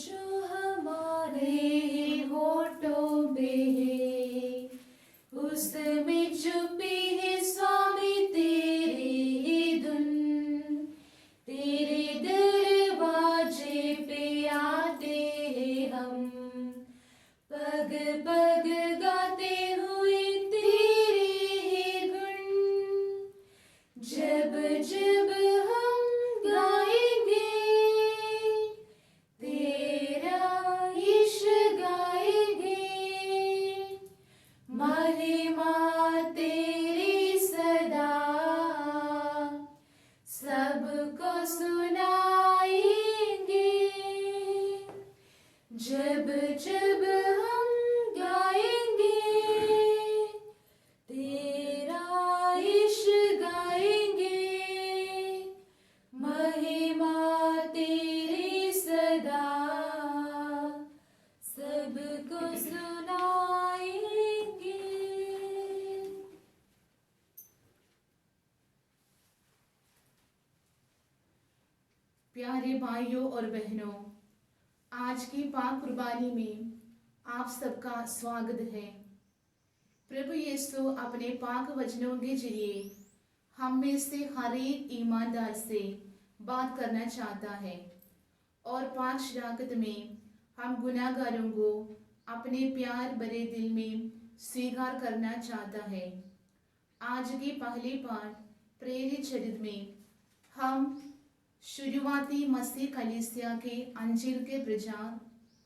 जो हमारे होठों पे है, उसमें छुपी है स्वामी तेरी धुन। तेरे दरवाजे पे आते हैं हम, पग पग गाते हुए तेरे ही गुण। जब जब हम गाएंगे तेरा इश्क गाएंगे, महिमा तेरी सदा सबको सुनाएंगे। जब जब हम गाएंगे तेरा इश्क गाएंगे, महिमा तेरी सदा सबको सुनाएंगे। प्यारे भाइयों और बहनों, आज की पाक कुर्बानी में आप सबका स्वागत है। प्रभु यीशु अपने पाक वचनों के जरिए हम में से हर एक ईमानदार से बात करना चाहता है और पाक शराकत में हम गुनाहगारों को अपने प्यार भरे दिल में स्वीकार करना चाहता है। आज की पहली पाठ प्रेरित चरित्र में हम शुरुआती मसीह कलीसिया के अंजील के प्रचार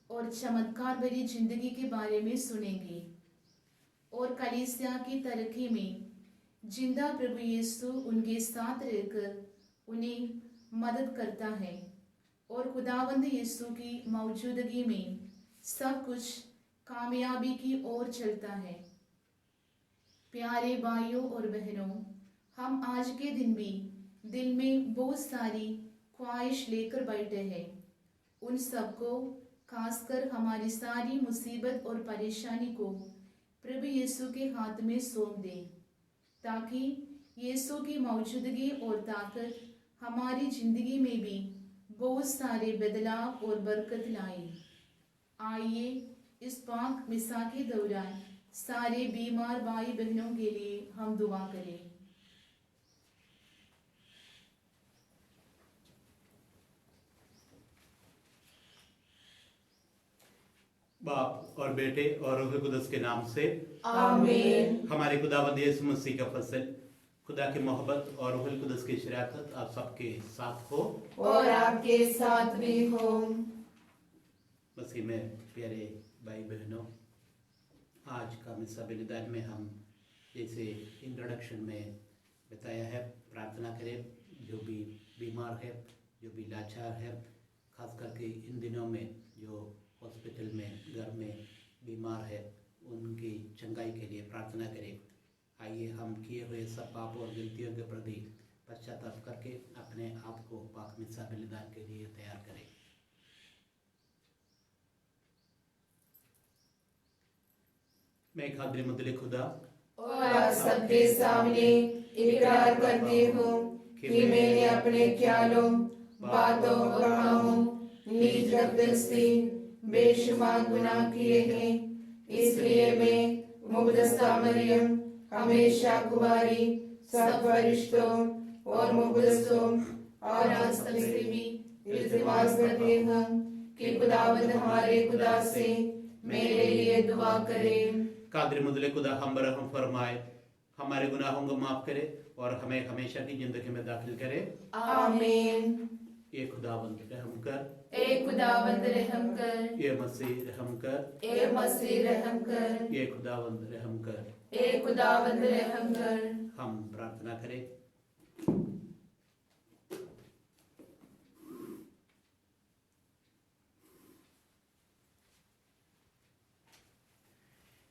और चमत्कार भरी जिंदगी के बारे में सुनेंगे और कलीसिया की तरक्की में जिंदा प्रभु यीशु उनके साथ रहकर उन्हें मदद करता है और खुदावंद यीशु की मौजूदगी में सब कुछ कामयाबी की ओर चलता है। प्यारे भाइयों और बहनों, हम आज के दिन भी दिल में बहुत सारी ख्वाहिश लेकर बैठे हैं। उन सबको खासकर हमारी सारी मुसीबत और परेशानी को प्रभु यीशु के हाथ में सौंप दें, ताकि यीशु की मौजूदगी और ताकत हमारी जिंदगी में भी बहुत सारे बदलाव और बरकत लाए। आइए इस पाक मिसा के दौरान सारे बीमार भाई बहनों के लिए हम दुआ करें। बाप और बेटे और रूह कुदस के नाम से आमीन। हमारे खुदावंद यीशु मसीह का फजल, खुदा की मोहब्बत और रूह कुदस की शराकत आप सबके साथ हो और आपके साथ भी हो। मसीह में प्यारे भाई बहनों, आज का मिसा बलिदान में हम जैसे इंट्रोडक्शन में बताया है, प्रार्थना करें जो भी बीमार है, जो भी लाचार है, खास करके इन दिनों में जो हॉस्पिटल में घर में बीमार है, उनकी चंगाई के लिए प्रार्थना करें। आइए हम किए हुए सब पाप और गलतियों के प्रति पश्चाताप करके अपने आप को पाक मिसा बलिदान के लिए तैयार करें। मैं खादरी मुद्दे खुदा और आप सबके सामने इकरार करती हूँ कि मैंने अपने ख्यालों, बातों और कामों, नीच गतिविधि बेशुमार गुनाह किए हैं। इसलिए मैं मुक़द्दसा मरियम, हमेशा कुंवारी, सब फरिश्तों और मुक़द्दसों और आज तक से भी इल्तिमास करती हूँ कि खुदावंद हमारे खुदा से मेरे लिए दुआ करें। कादर मुदले खुदा हम रहम फरमाए, हमारे गुनाहों को माफ करे और हमें हमेशा की जिंदगी में दाखिल करे। आमीन। ए खुदावंद रहम कर, ए खुदावंद रहम कर, ए मसीह रहम कर, ए मसीह रहम कर, ए खुदावंद रहम कर। ए खुदावंद रहम कर। हम प्रार्थना करें।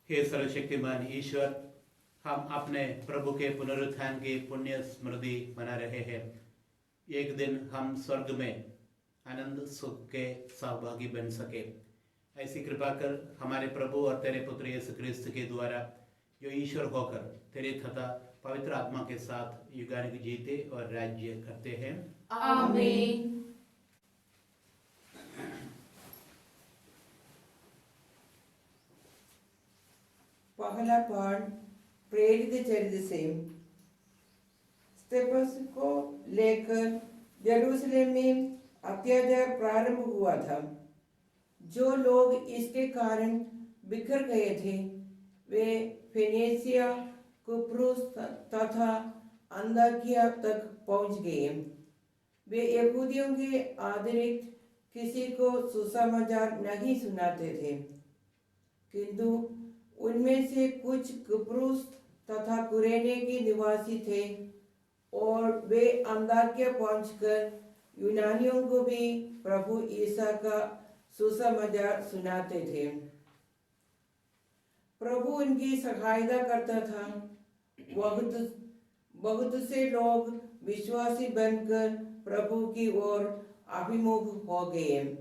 हे सर्वशक्तिमान ईश्वर, हम अपने प्रभु के पुनरुत्थान की पुण्य स्मृति मना रहे हैं। एक दिन हम स्वर्ग में आनंद सुख के सहभागी बन सके, ऐसी कृपा कर हमारे प्रभु और तेरे पुत्र यीशु क्रिस्त के द्वारा, जो ईश्वर होकर तेरे तथा पवित्र आत्मा के साथ युगानुग जीते और राज्य करते हैं। आमीन। पहला पाठ प्रेरित चरित्र से। स्तेफनस को लेकर यरूशलेम में अत्याचार प्रारंभ हुआ था। जो लोग इसके कारण बिखर गए थे वे फेनीसिया, कुप्रुस तथा अंताकिया तक पहुंच गए। वे यहूदियों के अतिरिक्त किसी को सुसमाचार नहीं सुनाते थे, किंतु उनमें से कुछ कुप्रुस तथा कुरेने के निवासी थे और वे अंताकिया पहुंचकर यूनानियों को भी प्रभु ईसा का सुसमाचार सुनाते थे। प्रभु उनकी सहायता करता था। बहुत से लोग विश्वासी बनकर प्रभु की ओर अभिमुख हो गए।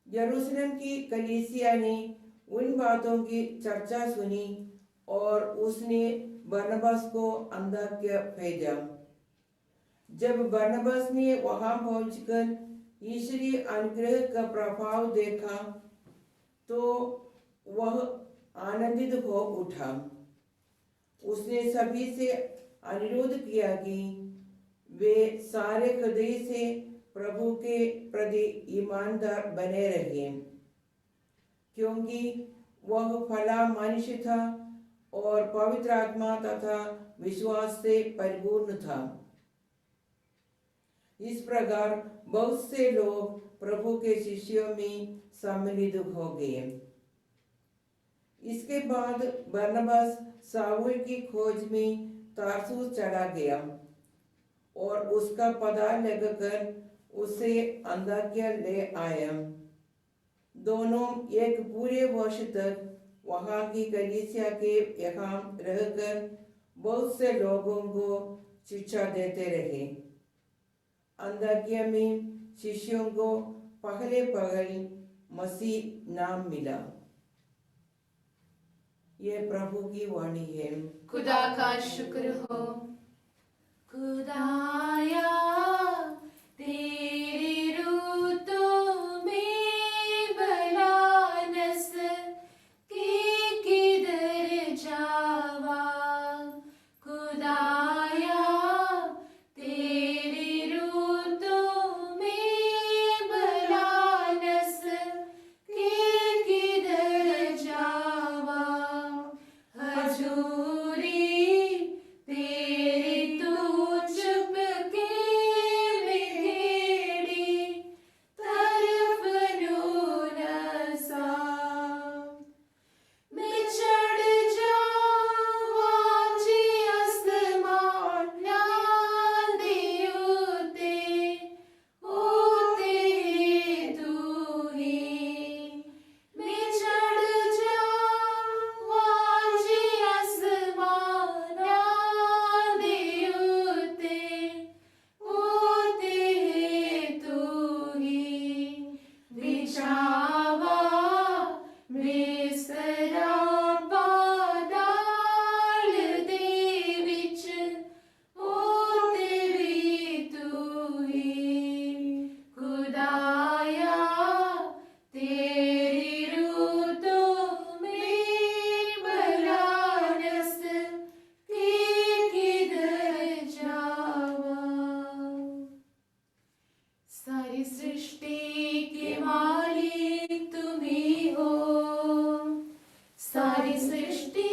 यरूशलेम की कलीसिया ने उन बातों की चर्चा सुनी और उसने बरनबास को अंताकिया भेजा। जब बरनबास ने वहां पहुंचकर ईश्वरीय अनुग्रह का प्रभाव देखा तो वह आनंदित हो उठा। उसने सभी से अनुरोध किया कि वे सारे हृदय से प्रभु के प्रति ईमानदार बने रहें, क्योंकि वह भला मनुष्य था और पवित्र आत्मा तथा विश्वास से परिपूर्ण था। इस प्रकार बहुत से लोग प्रभु के शिष्यों में सम्मिलित हो गए। इसके बाद बरनबास शाऊल की खोज में तारसूस चला गया और उसका पता लगाकर उसे अंताकिया ले आया। दोनों एक पूरे वर्ष तक वहां की कलीसिया के यहाँ रहकर बहुत से लोगों को शिक्षा देते रहे। अंताकिया में शिष्यों को पहले मसीह नाम मिला। ये प्रभु की वाणी है। खुदा का शुक्र हो। खुदाया तेरी रूतों में बलानस की किधर जावा। खुदाया तेरी रूतों में बलानस की किधर जावा। हजूरी तेरी तू चुप के बिखेड़ी तरफ नून सा। मैं चढ़ जाऊंगी आसमान ना दियोते होते तू ही। मैं चढ़ जाऊंगी आसमान ना दियोते होते तू ही। बिछावा बिस्तरा पाताल दे विच होते भी तू ही। खुदाया तेरी रूतों में बलानस की किधर जावा। सारी सृष्टि के मालिक तुम ही हो। सारी सृष्टि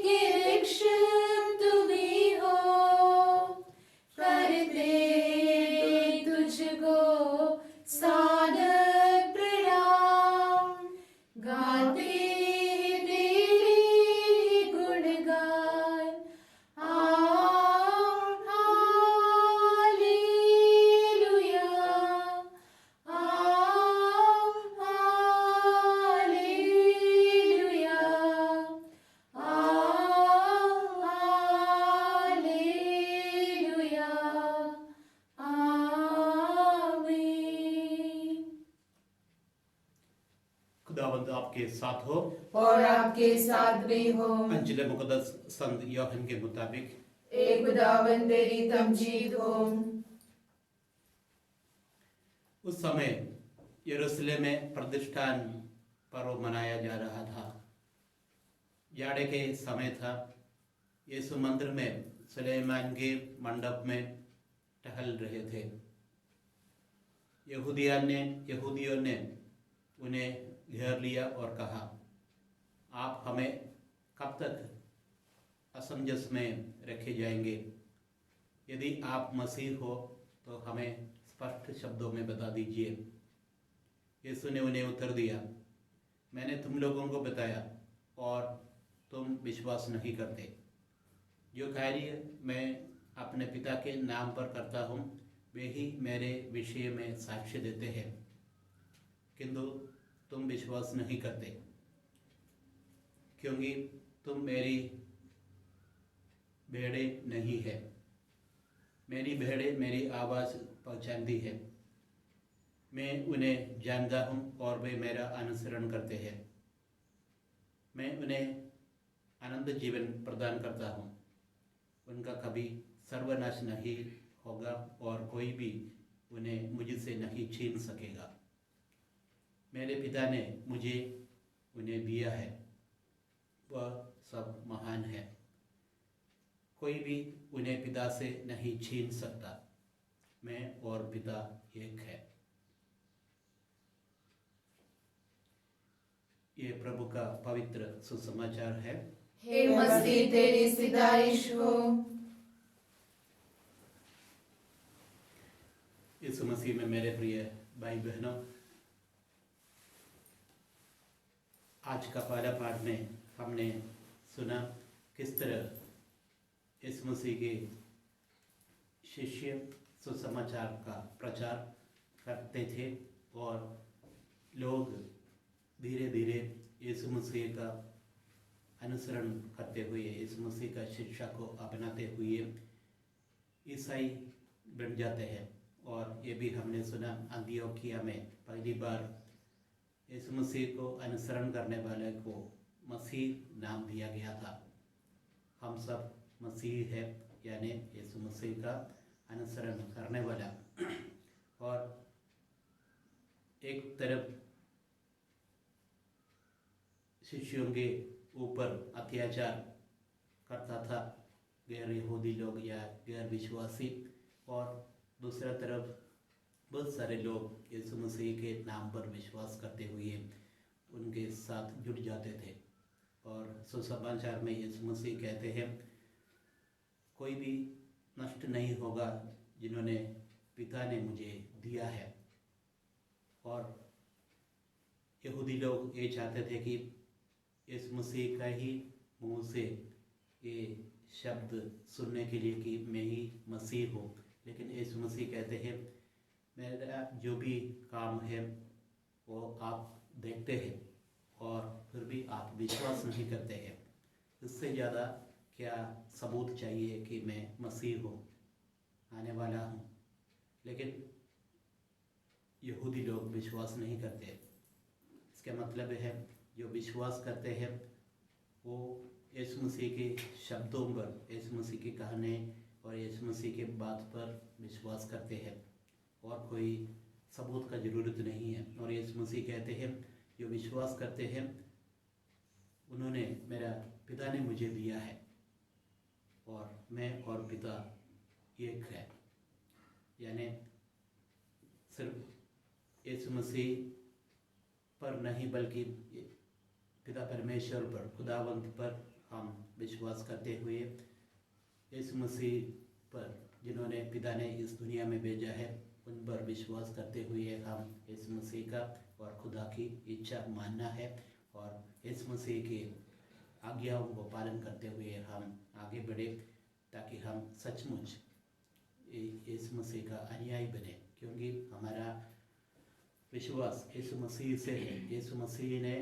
के रक्षक तुम ही हो। करते तुझको सादर प्रणाम। गाते तेरी गुणगान। हालेलुया। हालेलुया। हालेलुया। आमीन। खुदावंद आपके साथ हो। और आपके साथ भी हो। अंजिल मुकद्दस संत यूहन्ना के मुताबिक एक खुदावंद तेरी तमजीद हो। उस समय यरूशलेम में प्रतिष्ठान पर्व मनाया जा रहा था। जाड़े के समय था। यीशु मंदिर में सुलेमान के मंडप में टहल रहे थे। यहूदियों ने उन्हें घेर लिया और कहा, आप हमें कब तक असमंजस में रखे जाएंगे? यदि आप मसीह हो तो हमें स्पष्ट शब्दों में बता दीजिए। यीशु ने उन्हें उत्तर दिया, मैंने तुम लोगों को बताया और तुम विश्वास नहीं करते। जो कार्य मैं अपने पिता के नाम पर करता हूँ वे ही मेरे विषय में साक्ष्य देते हैं, किंतु तुम विश्वास नहीं करते, क्योंकि तुम मेरी भेड़ें नहीं है। मेरी भेड़ें मेरी आवाज़ पहचानती है, मैं उन्हें जानता हूँ और वे मेरा अनुसरण करते हैं। मैं उन्हें अनंत जीवन प्रदान करता हूँ, उनका कभी सर्वनाश नहीं होगा और कोई भी उन्हें मुझसे नहीं छीन सकेगा। मेरे पिता ने मुझे उन्हें दिया है, वह सब महान है, कोई भी उन्हें पिता से नहीं छीन सकता। मैं और पिता एक है। ये प्रभु का पवित्र सुसमाचार है। हे मसीह तेरी सिदाइश हो। इस मसीह में मेरे प्रिय भाई बहनों, आज का पहला पाठ में हमने सुना किस तरह इस मसीह के शिष्य सुसमाचार का प्रचार करते थे और लोग धीरे धीरे इस मसीह का अनुसरण करते हुए, इस मसीह का शिक्षा को अपनाते हुए ईसाई बन जाते हैं। और ये भी हमने सुना अंतियोकिया में पहली बार इस मसीह को अनुसरण करने वाले को मसीह नाम दिया गया था। हम सब मसीह है, यानी इस मसीह का अनुसरण करने वाला। और एक तरफ शिष्यों के ऊपर अत्याचार करता था गैर यहूदी लोग या गैर विश्वासी, और दूसरा तरफ बहुत सारे लोग यीशु मसीह के नाम पर विश्वास करते हुए उनके साथ जुड़ जाते थे। और सुसमाचार में यीशु मसीह कहते हैं, कोई भी नष्ट नहीं होगा जिन्होंने पिता ने मुझे दिया है। और यहूदी लोग ये चाहते थे कि इस मसीह का ही मुँह से ये शब्द सुनने के लिए कि मैं ही मसीह हूँ। लेकिन इस मसीह कहते हैं, मेरा जो भी काम है वो आप देखते हैं और फिर भी आप विश्वास नहीं करते हैं। इससे ज़्यादा क्या सबूत चाहिए कि मैं मसीह हूँ, आने वाला हूँ। लेकिन यहूदी लोग विश्वास नहीं करते। इसका मतलब है जो विश्वास करते हैं वो यीशु मसीह के शब्दों पर, यीशु मसीह के कहने और यीशु मसीह के बात पर विश्वास करते हैं और कोई सबूत का ज़रूरत नहीं है। और यीशु मसीह कहते हैं जो विश्वास करते हैं उन्होंने, मेरा पिता ने मुझे दिया है और मैं और पिता एक है। यानी सिर्फ यीशु मसीह पर नहीं बल्कि पिता परमेश्वर पर, खुदावंत पर हम विश्वास करते हुए यीशु मसीह पर जिन्होंने पिता ने इस दुनिया में भेजा है उन पर विश्वास करते हुए हम यीशु मसीह का और खुदा की इच्छा मानना है और यीशु मसीह के आज्ञाओं को पालन करते हुए हम आगे बढ़े, ताकि हम सचमुच यीशु मसीह का अनुयायी बने। क्योंकि हमारा विश्वास यीशु मसीह से है। यीशु मसीह ने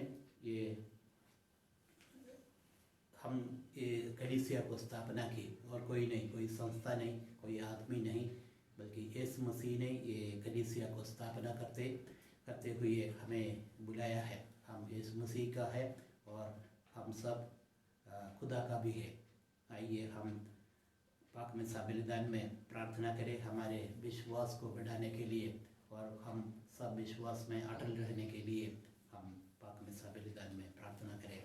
हम ये कलीसिया को स्थापना की और कोई नहीं, कोई संस्था नहीं, कोई आदमी नहीं, बल्कि यीशु मसीह ने ये कलीसिया को स्थापना करते हुए हमें बुलाया है। हम यीशु मसीह का है और हम सब खुदा का भी है। आइए हम पाक में बलिदान में प्रार्थना करें हमारे विश्वास को बढ़ाने के लिए और हम सब विश्वास में अटल रहने के लिए। हम पाक में बलिदान में प्रार्थना करें।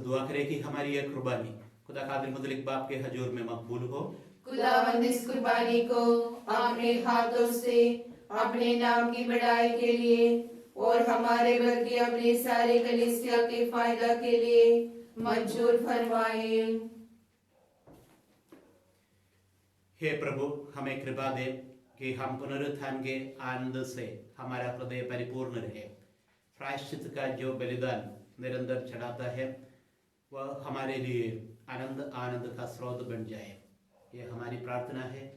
दुआ करें कि हमारी यह कुर्बानी खुदा कादिर मुतलिक बाप के हजूर में मकबूल हो। खुदावंद इस कुर्बानी को अपने हाथों से अपने नाम की बढ़ाई के लिए और हमारे बल्कि अपने सारे कलीसिया के फायदा के लिए मंजूर फरमाए। हे प्रभु, हमें कृपा दे कि हम पुनरुत्थान के आनंद से हमारा हृदय परिपूर्ण रहे। प्रायश्चित का जो बलिदान निरंतर चढ़ाता है वह हमारे लिए आनंद का स्रोत बन जाए। ये हमारी प्रार्थना है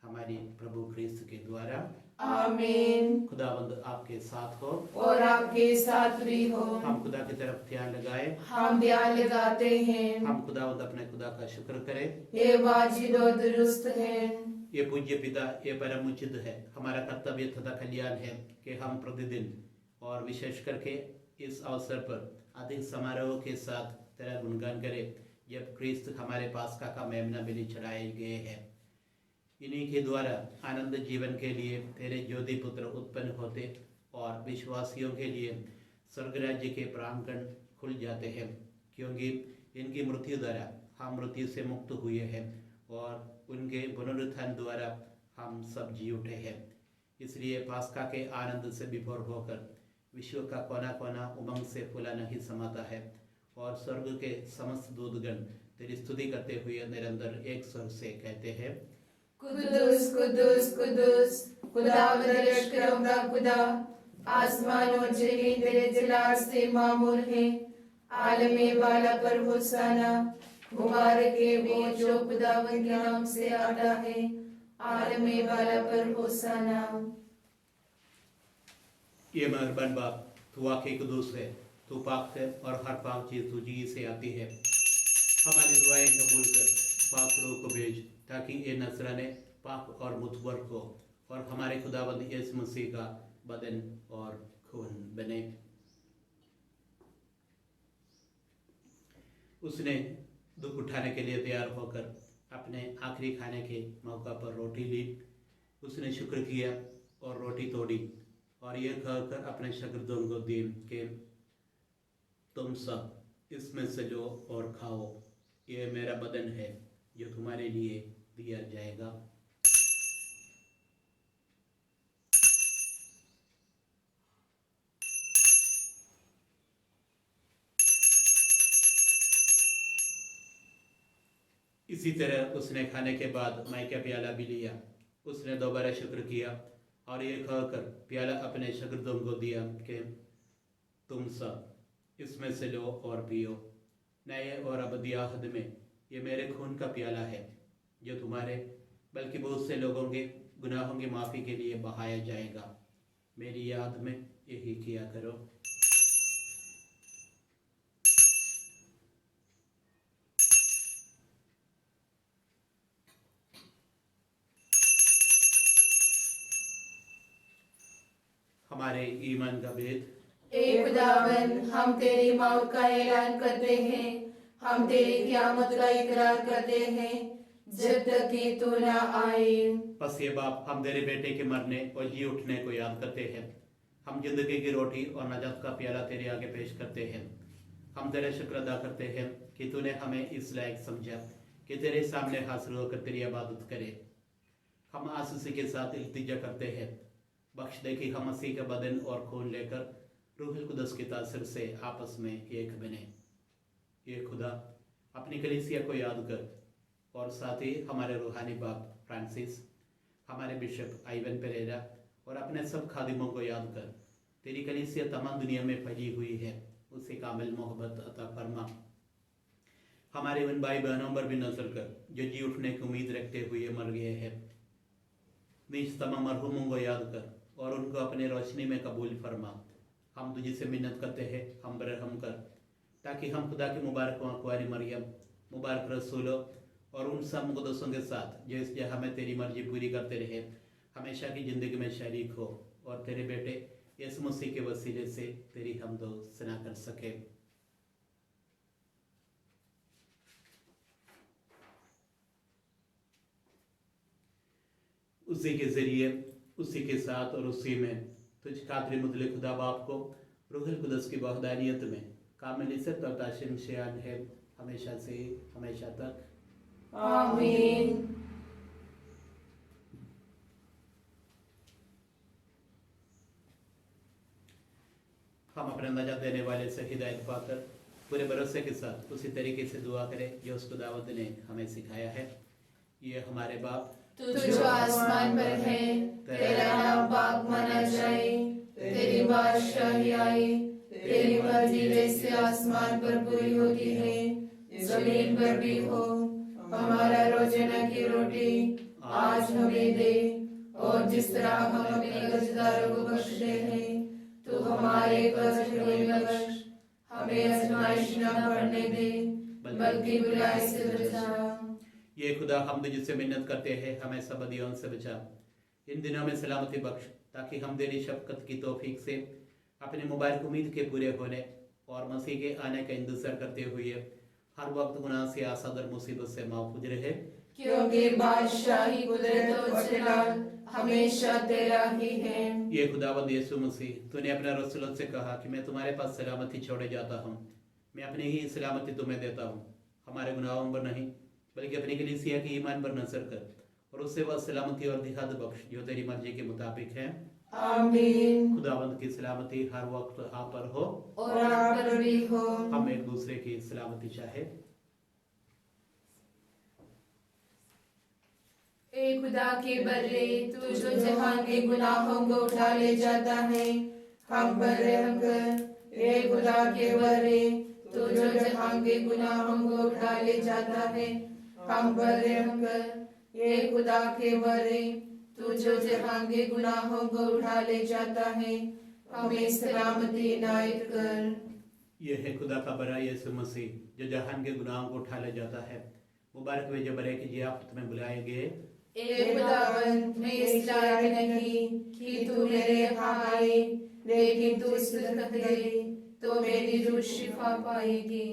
हमारी प्रभु ख्रीस्त के द्वारा, आमीन। खुदावंद आपके साथ हो और आपके साथ भी हो। हम खुदा की तरफ ध्यान लगाए। हम ध्यान लगाते हैं। हम खुदावंद अपने खुदा का शुक्र करें। ये वाजिब और दुरुस्त है। ये पूज्य पिता, ये परम उचित है, हमारा कर्तव्य तथा कल्याण है कि हम प्रतिदिन और विशेष करके इस अवसर पर अधिक समारोह के साथ तेरा गुणगान करें जब ख्रीस्त हमारे पास का मेमना बलि चढ़ाए गए हैं। इन्हीं के द्वारा आनंद जीवन के लिए तेरे ज्योति पुत्र उत्पन्न होते और विश्वासियों के लिए स्वर्ग राज्य के प्रांगण खुल जाते हैं, क्योंकि इनकी मृत्यु द्वारा हम मृत्यु से मुक्त हुए हैं और उनके पुनरुत्थान द्वारा हम सब जी उठे हैं। इसलिए पास्का के आनंद से विभोर होकर विश्व का कोना कोना उमंग से फूला नहीं समाता है और स्वर्ग के समस्त दूतगण तेरी स्तुति करते हुए निरंतर एक स्वर से कहते हैं, कुदुस कुदुस कुदुस खुदावंद लश्करों का खुदा, आसमान और जमीन तेरे जलाल से मामूर है। आलमे वाला पर होसाना, मुबारक है वो जो खुदावंद के नाम से आता है। आलमे वाला पर होसाना। ये मेहरबान बाप, तू वाकई कुदूस है, तू पाक है और हर पाक चीज़ तुझी से आती है। हमारी दुआएं कबूल कर, पाक रूह को भेज ताकि ये नसराने पाक और मुतबर हो और हमारे खुदावंद यीशु मसीह का बदन और खून बने। उसने दुख उठाने के लिए तैयार होकर अपने आखिरी खाने के मौका पर रोटी ली। उसने शुक्र किया और रोटी तोड़ी और यह कहकर अपने शागिर्दों को दी कि तुम सब इसमें से लो और खाओ, ये मेरा बदन है जो तुम्हारे लिए दिया जाएगा। इसी तरह उसने खाने के बाद माई का प्याला भी लिया। उसने दोबारा शुक्र किया और ये कहकर प्याला अपने शागिर्दों को दिया कि तुम सब इसमें से लो और पियो, नए और अबदी आहद में ये मेरे खून का प्याला है जो तुम्हारे बल्कि बहुत से लोगों के गुनाहों की माफ़ी के लिए बहाया जाएगा। मेरी याद में यही किया करो। हमारे ईमान का भेद। ए खुदावन, हम तेरी मौत का ऐलान करते हैं, हम तेरी क़यामत का इकरार करते हैं जब तक कि तू ना आए। बस ये बाप, हम तेरे बेटे के मरने और जी उठने को याद करते हैं। हम जिंदगी की रोटी और नजात का प्याला तेरे आगे पेश करते हैं। हम तेरा शुक्र अदा करते हैं कि तूने हमें इस लायक समझा कि तेरे सामने हाजिर होकर तेरी इबादत करें। हम आसीसी के साथ इल्तिजा करते हैं, बख्श दे कि हम मसीह का बदन और खून लेकर रूहुल कुदस के तासर से आपस में एक बने। ये खुदा अपनी कलीसिया को याद कर और साथ ही हमारे रूहानी बाप फ्रांसिस, हमारे बिशप आइवन पेरेरा और अपने सब खादिमों को याद कर। तेरी कलीसिया तमाम दुनिया में फैली हुई है, उसे कामिल मोहब्बत अता फरमा। हमारे उन भाई बहनों पर भी नजर कर जो जी उठने की उम्मीद रखते हुए मर गए हैं। नीच तमाम मरहूमों को याद कर और उनको अपने रोशनी में कबूल फरमा। हम तुझे से मिन्नत करते हैं, हम बरहम कर, ताकि हम खुदा की मुबारक कुंवारी मरियम, मुबारक रसूलों और उन सब मुक़द्दसों के साथ जो इस जहाँ में तेरी मर्जी पूरी करते रहे हमेशा की ज़िंदगी में शरीक हो और तेरे बेटे यीशु मसीह के वसीले से तेरी हमदो सना कर सके। उसी के ज़रिए, उसी के साथ और उसी में तुझ कादर मुतले खुदा बाप को रूहुल कुदस की वहदानियत में कामलिसत और ताशिम शियान है हमेशा से हमेशा तक। आमीन। हम अपने नजात देने वाले से हिदायत पाकर पूरे भरोसे के साथ उसी तरीके से दुआ करें जो उसको दावत ने हमें सिखाया है। ये हमारे बाप तू जो आसमान पर है, तेरा नाम पाक माना जाए, तेरी बादशाही आए, तेरी मर्जी जैसे आसमान पर पूरी होती है जमीन पर भी हो। हमारा रोजाना की रोटी आज हमें दे, और जिस तरह हम अपने कर्जदारों को बख्शते हैं, तो हमारे कर्ज हमें बख्श, हमें आजमाइश न पड़ने दे, बल्कि बुराई से बचा। ये खुदा हम जिससे मिन्नत करते हैं हमें सब बदियों से बचा, इन दिनों में सलामती बख्श, ताकि हम तेरी शफकत की तौफीक से अपने मुबारक उम्मीद के पूरे होने और मसीह के आने का इंतजार करते हुए हर वक्त गुनाह से आसाद और मुसीबत से महफूज रहे। क्योंकि बादशाही कुदरत और जलाल हमेशा तेरा ही है। ये खुदावंद यीशु मसीह, तूने अपने रसूलों से कहा कि मैं तुम्हारे पास सलामती छोड़े जाता हूँ, मैं अपनी ही सलामती तुम्हें देता हूँ। हमारे गुनाहों पर नहीं बल्कि अपनी कलीसिया की ईमान पर नजर कर और उससे वह सलामती और दिहाद बख्श जो तेरी मर्जी के मुताबिक है। आमीन। खुदावंद की सलामती हर वक्त आप पर हो और आप पर भी हो। हम एक दूसरे की सलामती चाहे। ए खुदा के बर्रे, तू जो जहां के गुनाहों को उठा ले जाता है, हम पर रहम कर। ए खुदा के बर्रे, तू जो जहां के गुनाहों को उठा ले जाता है, हम पर रहम कर। ए खुदा के बर्रे, तू जो जहां के गुनाहों को उठा ले जाता है, हमें सलामती इनायत कर। यह है खुदा का बरा यीशु मसीह जो जहान के गुनाहों को उठा ले जाता है। मुबारक वे जो बरे की जियाफत में बुलाए गए। ए खुदावंद, मैं इस लायक नहीं कि तू मेरे यहाँ आए, लेकिन तू इस दस्तक दे तो मेरी रूह शिफा पाएगी।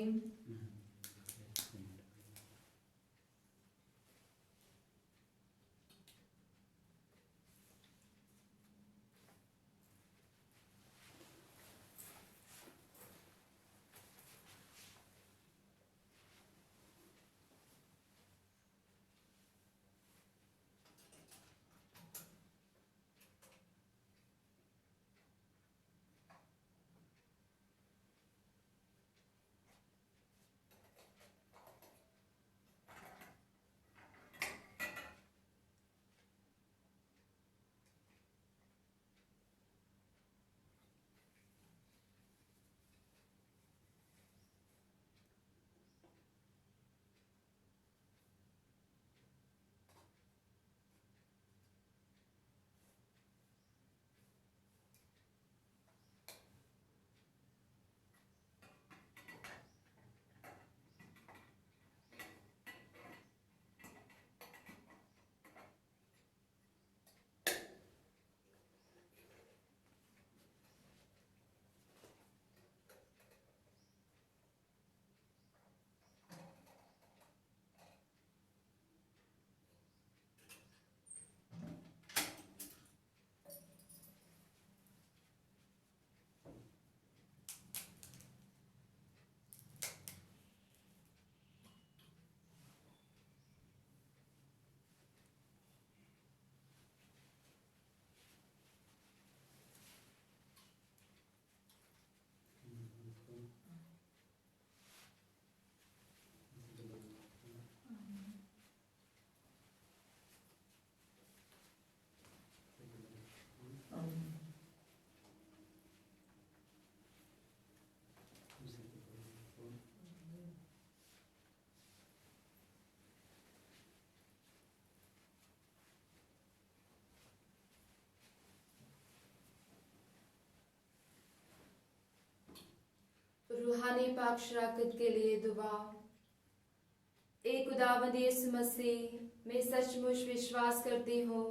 रूहानी पाक शराकत के लिए दुआ। ए खुदावंद यीशु मसीह, मैं सचमुच विश्वास करती हूँ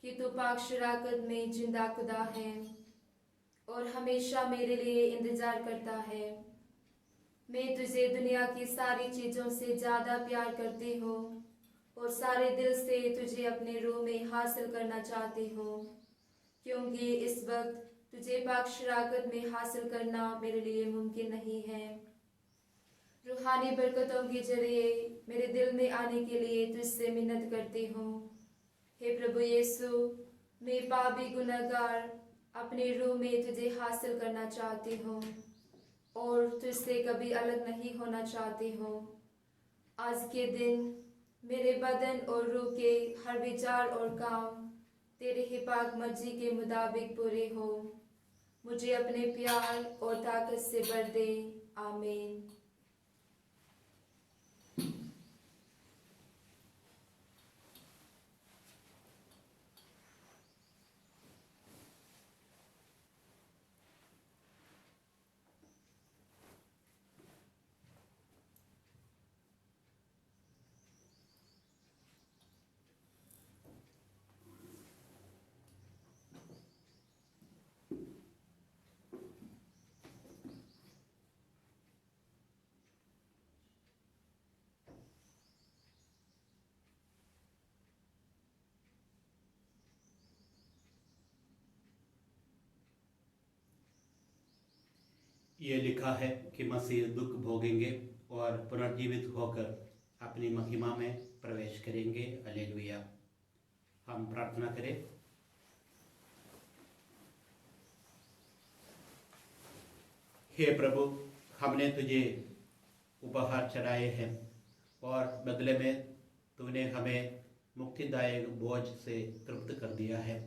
कि तू पाक शराकत में जिंदा खुदा है और हमेशा मेरे लिए इंतजार करता है। मैं तुझे दुनिया की सारी चीज़ों से ज़्यादा प्यार करती हूँ और सारे दिल से तुझे अपने रूह में हासिल करना चाहती हूँ, क्योंकि इस वक्त तुझे पाक शराकत में हासिल करना मेरे लिए मुमकिन नहीं है। रूहानी बरकतों के जरिए मेरे दिल में आने के लिए तुझसे मिन्नत करती हूँ। हे प्रभु यीशु, मैं पापी गुनहगार अपने रूह में तुझे हासिल करना चाहती हूँ और तुझसे कभी अलग नहीं होना चाहती हूँ। आज के दिन मेरे बदन और रूह के हर विचार और काम तेरे ही पाक मर्जी के मुताबिक पूरे हो। मुझे अपने प्यार और ताकत से भर दे। आमीन। ये लिखा है कि मसीह दुख भोगेंगे और पुनर्जीवित होकर अपनी महिमा में प्रवेश करेंगे। हालेलुया। हम प्रार्थना करें। हे प्रभु, हमने तुझे उपहार चढ़ाए हैं और बदले में तूने हमें मुक्तिदायक बोझ से तृप्त कर दिया है।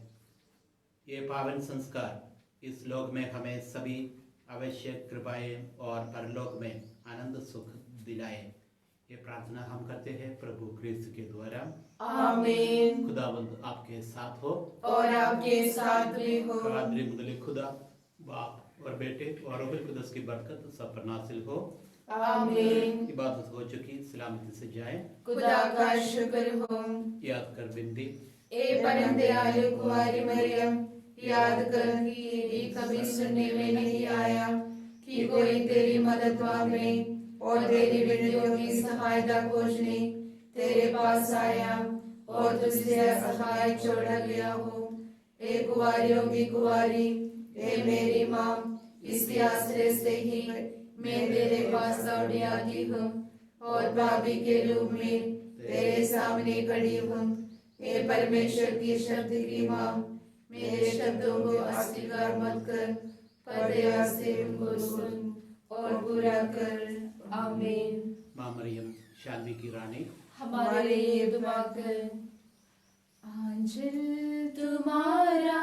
ये पावन संस्कार इस लोक में हमें सभी आवश्यक कृपाएं और परलोक में आनंद सुख दिलाए। ये प्रार्थना हम करते हैं प्रभु क्रिस्त के द्वारा। आमीन। खुदावंद आपके साथ हो और आपके साथ भी हो। बरादरी मुदले खुदा बाप और बेटे और रूह कुदस की बरकत सब पर नासिल हो। आमीन। इबादत हो चुकी, सलामती से जाए। खुदा का शुक्र हो। याद कर बिंदी। ए परम दयालु कुंवारी मरियम, याद कर कि ये कभी सुनने में नहीं आया कि कोई तेरी मदद मांगने और तेरी विनतियों की सहायता खोजने तेरे पास आया और तुझसे असहाय छोड़ा गया हो। ए कुंवारियों की कुंवारी, ए मेरी माँ, इसके आश्रय से ही मैं तेरे पास दौड़ी आती हूँ और पापी के रूप में तेरे सामने खड़ी हूँ। ए परमेश्वर की शक्ति की माँ, मेरे शब्दों को अस्वीकार मत कर, पर दया से उनको सुन और पूरा कर। आमीन। माँ मरियम शांति की रानी, हमारे लिए दुआ कर। आंचल तुम्हारा